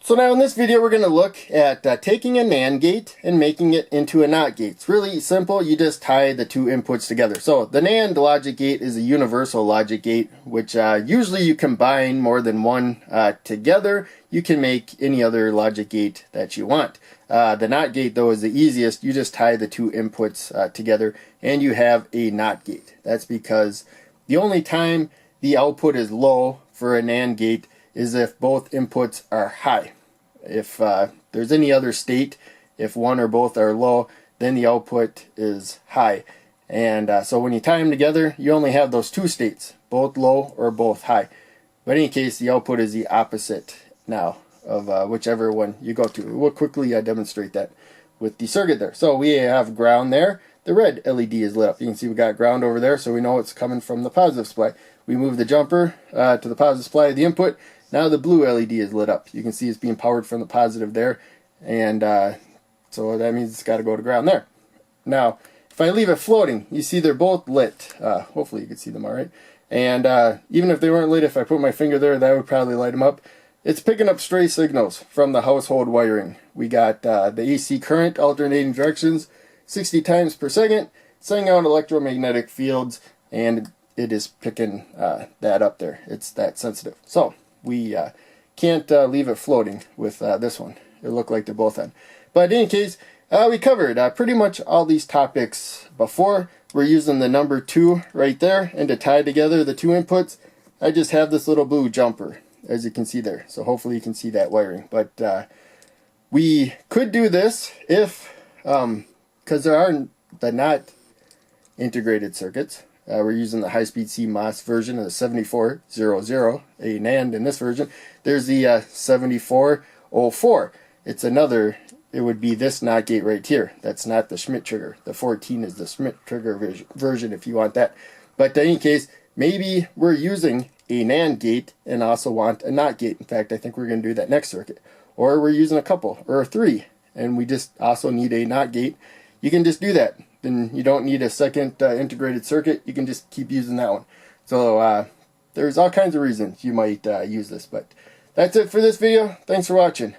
So now in this video we're going to look at taking a NAND gate and making it into a NOT gate. It's really simple. You just tie the two inputs together. So the NAND logic gate is a universal logic gate, which usually you combine more than one together. You can make any other logic gate that you want. The NOT gate though is the easiest. You just tie the two inputs together and you have a NOT gate. That's because the only time the output is low for a NAND gate is if both inputs are high. If there's any other state, if one or both are low, then the output is high. And so when you tie them together, you only have those two states, both low or both high. But in any case, the output is the opposite now of whichever one you go to. We'll quickly demonstrate that with the circuit there. So we have ground there. The red LED is lit up. You can see we got ground over there, so we know it's coming from the positive supply. We move the jumper to the positive supply of the input. Now the blue LED is lit up. You can see it's being powered from the positive there, and so that means it's got to go to ground there. Now, if I leave it floating, you see they're both lit. Hopefully you can see them all right. And even if they weren't lit, if I put my finger there, that would probably light them up. It's picking up stray signals from the household wiring. We got the AC current alternating directions 60 times per second, sending out electromagnetic fields, and it is picking that up there. It's that sensitive. So we can't leave it floating with this one. It looked like they're both on. But in any case, we covered pretty much all these topics before. We're using the number 2 right there, and to tie together the two inputs, I just have this little blue jumper, as you can see there. So hopefully you can see that wiring. But we could do this if, because there are the not integrated circuits. We're using the high-speed CMOS version of the 7400, a NAND in this version. There's the 7404. It's another, it would be this NOT gate right here. That's not the Schmidt trigger. The 14 is the Schmidt trigger version if you want that. But in any case, maybe we're using a NAND gate and also want a NOT gate. In fact, I think we're going to do that next circuit. Or we're using a couple, or 3, and we just also need a NOT gate. You can just do that. Then you don't need a second integrated circuit. You can just keep using that one. So there's all kinds of reasons you might use this. But that's it for this video. Thanks for watching.